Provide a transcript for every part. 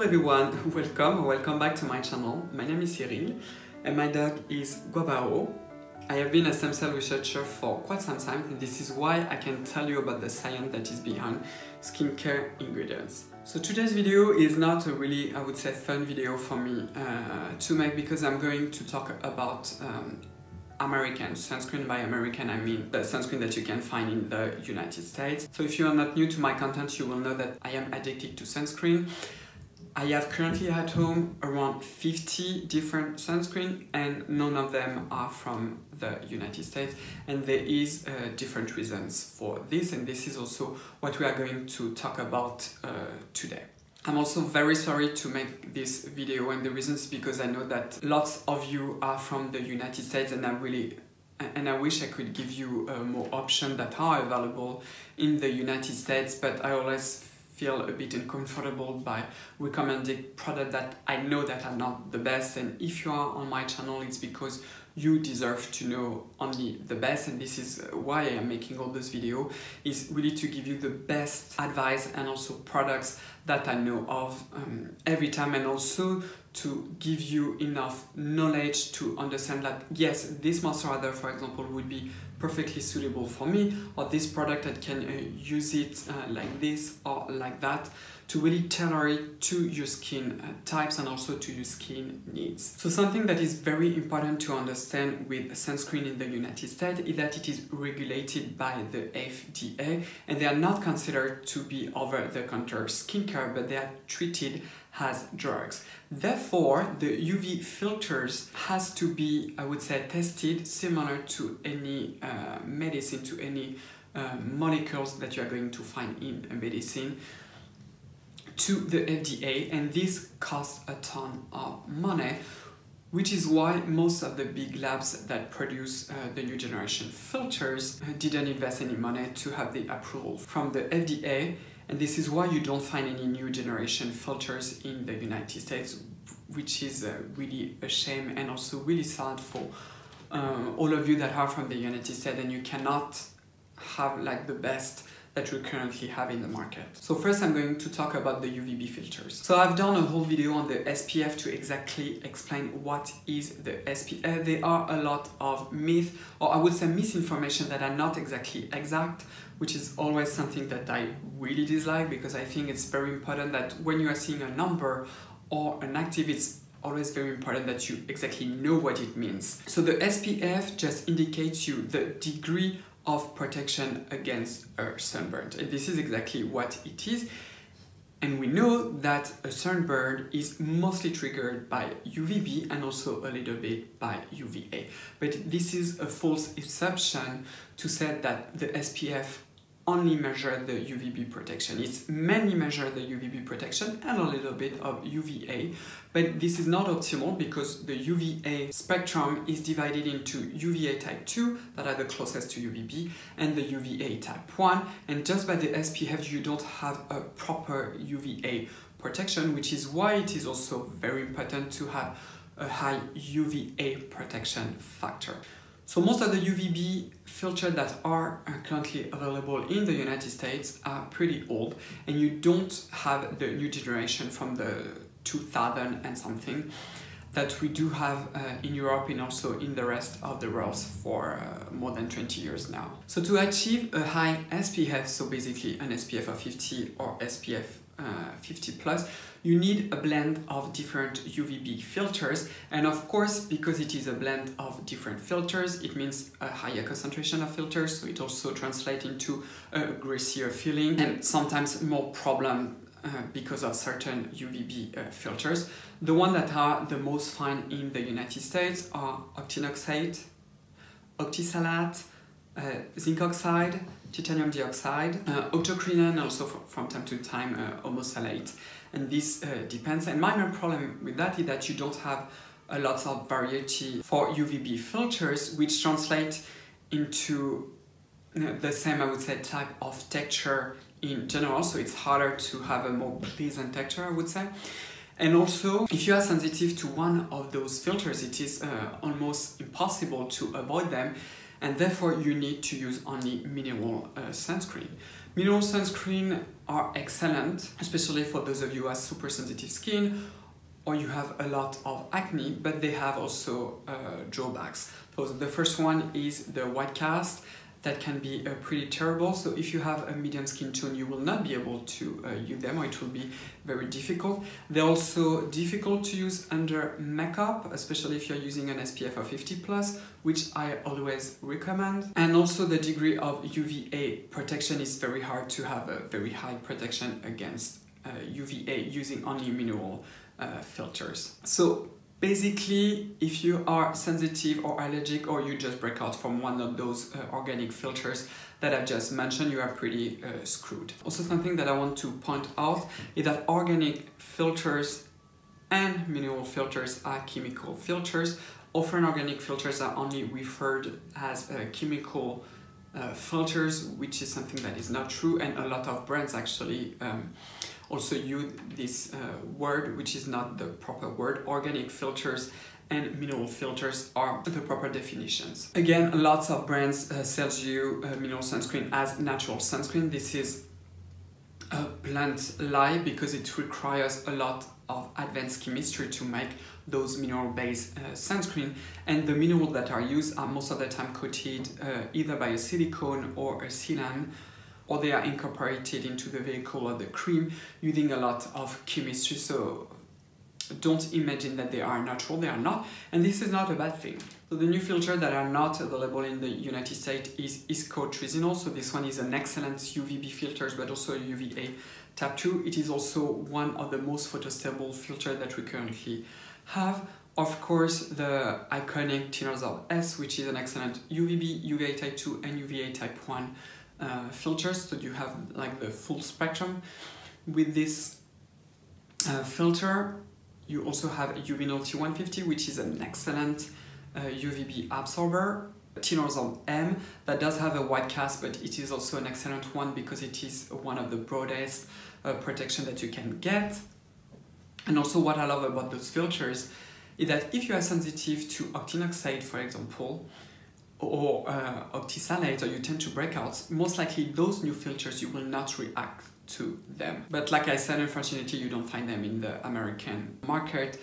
everyone, welcome back to my channel. My name is Cyril and my dog is Guabao. I have been a stem cell researcher for quite some time, and this is why I can tell you about the science that is behind skincare ingredients. So today's video is not a really, I would say, fun video for me to make, because I'm going to talk about American sunscreen. By American, I mean the sunscreen that you can find in the United States. So if you are not new to my content, you will know that I am addicted to sunscreen. I have currently at home around 50 different sunscreen, and none of them are from the United States, and there is different reasons for this, and this is also what we are going to talk about today. I'm also very sorry to make this video, and the reason is because I know that lots of you are from the United States, and I wish I could give you more options that are available in the United States, but I always feel a bit uncomfortable by recommending products that I know that are not the best. And if you are on my channel, it's because you deserve to know only the best, and this is why I am making all this video, is really to give you the best advice and also products that I know of every time, and also to give you enough knowledge to understand that yes, this moisturizer, for example, would be perfectly suitable for me, or this product I can use it like this or like that, to really tailor it to your skin types and also to your skin needs. So something that is very important to understand with sunscreen in the United States is that it is regulated by the FDA, and they are not considered to be over-the-counter skincare, but they are treated as drugs. Therefore, the UV filters has to be, I would say, tested similar to any medicine, to any molecules that you are going to find in a medicine, to the FDA, and this costs a ton of money, which is why most of the big labs that produce the new generation filters didn't invest any money to have the approval from the FDA. And this is why you don't find any new generation filters in the United States, which is really a shame, and also really sad for all of you that are from the United States and you cannot have like the best that we currently have in the market. So first I'm going to talk about the UVB filters. So I've done a whole video on the SPF to exactly explain what is the SPF. There are a lot of myths, or I would say misinformation, that are not exactly exact, which is always something that I really dislike, because I think it's very important that when you are seeing a number or an active, it's always very important that you exactly know what it means. So the SPF just indicates you the degree of protection against a sunburn, and this is exactly what it is. And we know that a sunburn is mostly triggered by UVB and also a little bit by UVA, but this is a false assumption to say that the SPF only measure the UVB protection. It's mainly measure the UVB protection and a little bit of UVA, but this is not optimal, because the UVA spectrum is divided into UVA type 2, that are the closest to UVB, and the UVA type 1, and just by the SPF you don't have a proper UVA protection, which is why it is also very important to have a high UVA protection factor. So most of the UVB filters that are currently available in the United States are pretty old, and you don't have the new generation from the 2000 and something that we do have in Europe and also in the rest of the world for more than 20 years now. So to achieve a high SPF, so basically an SPF of 50 or SPF 50 plus, you need a blend of different UVB filters, and of course, because it is a blend of different filters, it means a higher concentration of filters, so it also translates into a greasier feeling and sometimes more problem because of certain UVB filters. The ones that are the most found in the United States are octinoxate, octisalate, zinc oxide, titanium dioxide, octocrinone, and also from time to time homosalate. And this depends. And my main problem with that is that you don't have a lot of variety for UVB filters, which translate into the same, I would say, type of texture in general. So it's harder to have a more pleasant texture, I would say. And also, if you are sensitive to one of those filters, it is almost impossible to avoid them. and therefore you need to use only mineral sunscreen. Mineral sunscreen are excellent, especially for those of you who have super sensitive skin or you have a lot of acne, but they have also drawbacks. So the first one is the white cast. That can be pretty terrible. So if you have a medium skin tone, you will not be able to use them, or it will be very difficult. They're also difficult to use under makeup, especially if you're using an SPF of 50+, which I always recommend. And also the degree of UVA protection is very hard to have a very high protection against UVA using only mineral filters. So basically, if you are sensitive or allergic, or you just break out from one of those organic filters that I've just mentioned, you are pretty screwed. Also, something that I want to point out is that organic filters and mineral filters are chemical filters. Often organic filters are only referred as chemical filters, which is something that is not true, and a lot of brands actually also use this word, which is not the proper word. Organic filters and mineral filters are the proper definitions. Again, lots of brands sells you mineral sunscreen as natural sunscreen. This is a blunt lie because it requires a lot of advanced chemistry to make those mineral-based sunscreen, and the minerals that are used are most of the time coated either by a silicone or a sealant, or they are incorporated into the vehicle or the cream using a lot of chemistry. So don't imagine that they are natural, they are not, and this is not a bad thing. So the new filter that are not available in the United States is isotrizinol. So this one is an excellent UVB filter, but also a UVA type 2. It is also one of the most photostable filters that we currently have. Of course, the iconic Thinnersorb S, which is an excellent UVB, UVA type 2 and UVA type 1 filters, so you have like the full spectrum. With this filter, you also have Uvinol T150, which is an excellent UVB absorber. Thinnersorb M, that does have a white cast, but it is also an excellent one because it is one of the broadest protection that you can get. And also what I love about those filters is that if you are sensitive to octinoxide, for example, or octisalate, or you tend to break out, most likely those new filters you will not react to them. But like I said, unfortunately you don't find them in the American market,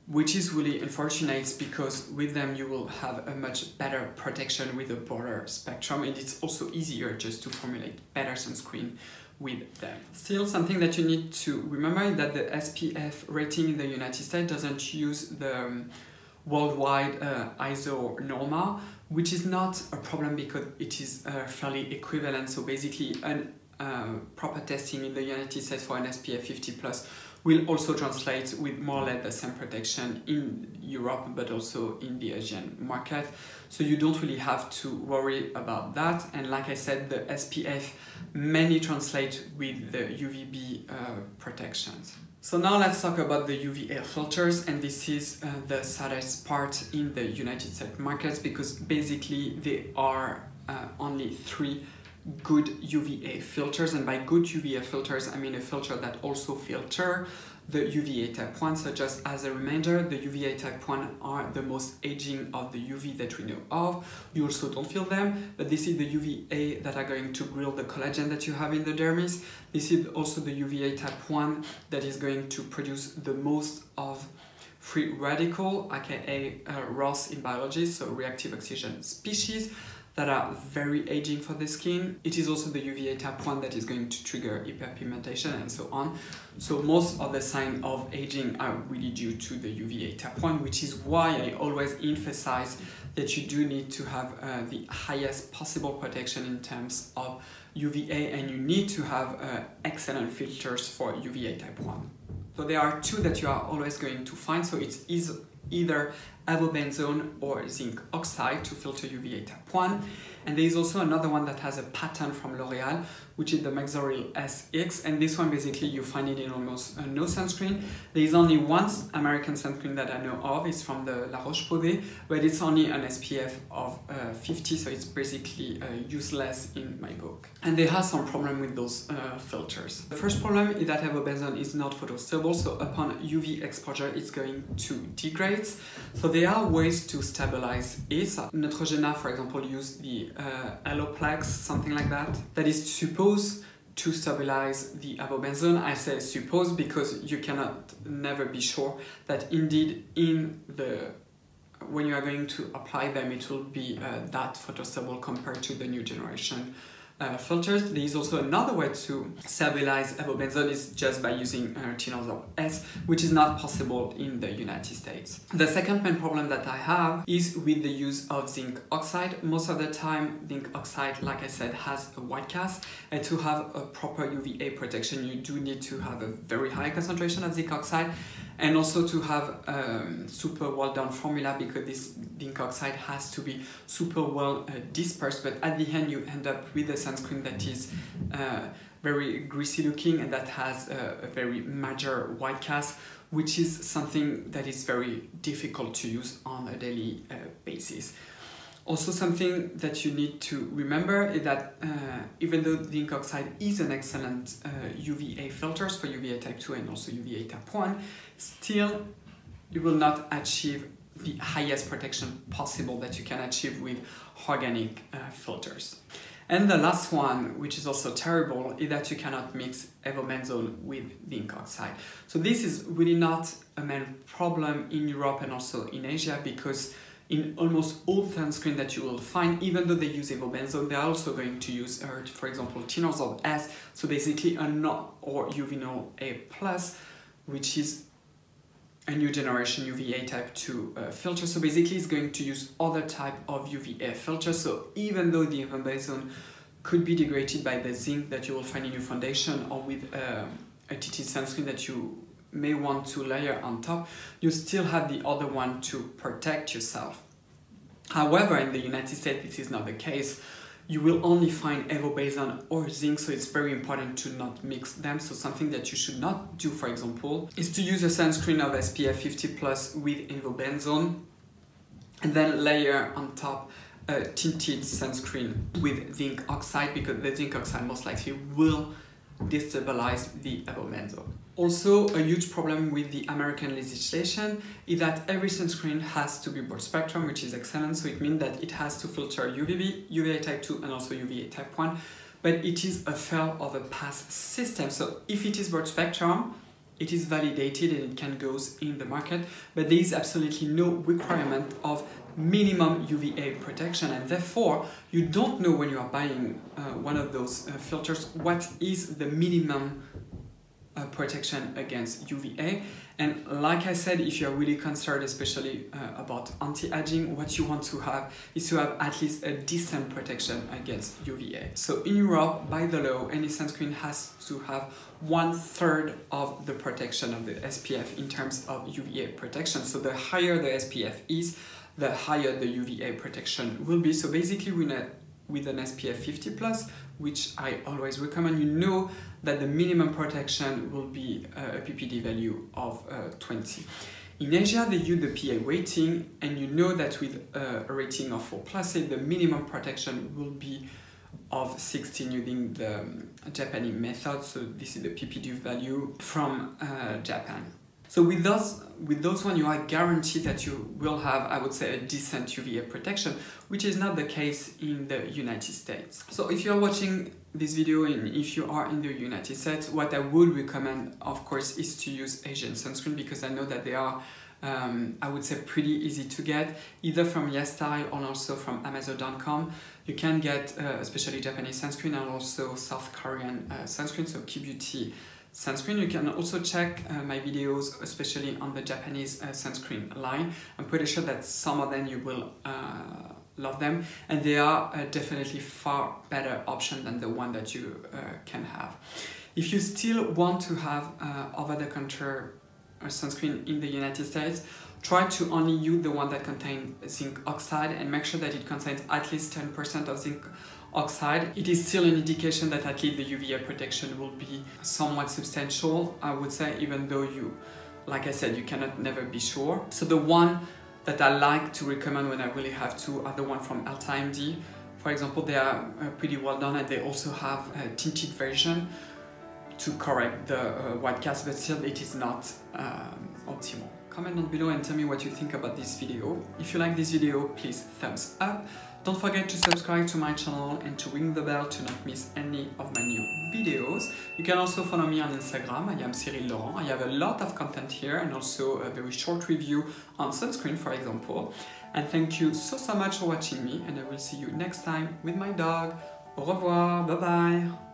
which is really unfortunate because with them you will have a much better protection with a broader spectrum, and it's also easier just to formulate better sunscreen with them. Still, something that you need to remember is that the SPF rating in the United States doesn't use the worldwide ISO norma, which is not a problem because it is fairly equivalent. So basically proper testing in the United States for an SPF 50+ will also translate with more or less the same protection in Europe, but also in the Asian market. So you don't really have to worry about that. And like I said, the SPF mainly translate with the UVB protections. So now let's talk about the UVA filters, and this is the saddest part in the United States markets because basically there are only 3 good UVA filters, and by good UVA filters I mean a filter that also filter the UVA type 1. So just as a reminder, the UVA type 1 are the most aging of the UV that we know of. You also don't feel them, but this is the UVA that are going to grill the collagen that you have in the dermis. This is also the UVA type 1 that is going to produce the most of free radical, aka ROS in biology, so reactive oxygen species, that are very aging for the skin. It is also the UVA type 1 that is going to trigger hyperpigmentation and so on. So most of the signs of aging are really due to the UVA type 1, which is why I always emphasize that you do need to have the highest possible protection in terms of UVA, and you need to have excellent filters for UVA type 1. So there are 2 that you are always going to find. So it's either avobenzone or zinc oxide to filter UVA type 1. And there is also another one that has a patent from L'Oreal, which is the Maxoril SX, and this one basically you find it in almost no sunscreen. There is only one American sunscreen that I know of, it's from the La Roche-Posay, but it's only an SPF of 50, so it's basically useless in my book. And they have some problem with those filters. The first problem is that avobenzone is not photostable, so upon UV exposure it's going to degrade. So there are ways to stabilize it. Neutrogena, for example, use the Alloplex, something like that, that is supposed to stabilize the avobenzone. I say suppose because you cannot never be sure that indeed when you are going to apply them, it will be that photostable compared to the new generation filters. There is also another way to stabilize avobenzone is just by using Tinosorb S, which is not possible in the United States. The second main problem that I have is with the use of zinc oxide. Most of the time, zinc oxide, like I said, has a white cast, and to have a proper UVA protection, you do need to have a very high concentration of zinc oxide, and also to have super well done formula, because this zinc oxide has to be super well dispersed, but at the end you end up with a sunscreen that is very greasy looking and that has a very major white cast, which is something that is very difficult to use on a daily basis. Also, something that you need to remember is that even though zinc oxide is an excellent UVA filters for UVA type 2 and also UVA type 1, still you will not achieve the highest protection possible that you can achieve with organic filters. And the last one, which is also terrible, is that you cannot mix avobenzone with zinc oxide. So this is really not a main problem in Europe and also in Asia, because in almost all sunscreen that you will find, even though they use avobenzone, they are also going to use, for example, Tinosorb S, so basically a not or Uvinol A+, which is a new generation UVA type 2 filter. So basically it's going to use other type of UVA filters. So even though the avobenzone could be degraded by the zinc that you will find in your foundation or with a TT sunscreen that you may want to layer on top, you still have the other one to protect yourself. However, in the United States, this is not the case. You will only find avobenzone or zinc, so it's very important to not mix them. So something that you should not do, for example, is to use a sunscreen of SPF 50+ with avobenzone and then layer on top a tinted sunscreen with zinc oxide, because the zinc oxide most likely will destabilize the avobenzone. Also, a huge problem with the American legislation is that every sunscreen has to be broad spectrum, which is excellent. So it means that it has to filter UVB, UVA type 2 and also UVA type 1, but it is a fail of a pass system. So if it is broad spectrum, it is validated and it can go in the market, but there is absolutely no requirement of minimum UVA protection, and therefore you don't know when you are buying one of those filters what is the minimum protection against UVA. And like I said, if you're really concerned especially about anti-aging, what you want to have is to have at least a decent protection against UVA. So in Europe, by the law, any sunscreen has to have 1/3 of the protection of the SPF in terms of UVA protection. So the higher the SPF is, the higher the UVA protection will be. So basically with an SPF 50+, which I always recommend, you know that the minimum protection will be a PPD value of 20. In Asia, they use the PA rating, and you know that with a rating of 4+, the minimum protection will be of 16 using the Japanese method. So this is the PPD value from Japan. So with those one, you are guaranteed that you will have, I would say, a decent UVA protection, which is not the case in the United States. So if you are watching this video and if you are in the United States, what I would recommend, of course, is to use Asian sunscreen, because I know that they are, I would say, pretty easy to get, either from YesStyle or also from Amazon.com. You can get especially Japanese sunscreen and also South Korean sunscreen, so K-Beauty sunscreen. You can also check my videos, especially on the Japanese sunscreen line. I'm pretty sure that some of them you will love them, and they are definitely far better option than the one that you can have. If you still want to have over-the-counter sunscreen in the United States, try to only use the one that contains zinc oxide and make sure that it contains at least 10% of zinc oxide. It is still an indication that at least the UVA protection will be somewhat substantial, I would say, even though you, like I said, you cannot never be sure. So the one that I like to recommend when I really have to are the one from EltaMD. For example, they are pretty well done, and they also have a tinted version to correct the white cast, but still it is not optimal. comment down below and tell me what you think about this video. If you like this video, please thumbs up. Don't forget to subscribe to my channel and to ring the bell to not miss any of my new videos. You can also follow me on Instagram. I am Cyril Laurent. I have a lot of content here and also a very short review on sunscreen, for example. And thank you so much for watching me, and I will see you next time with my dog. Au revoir, bye bye.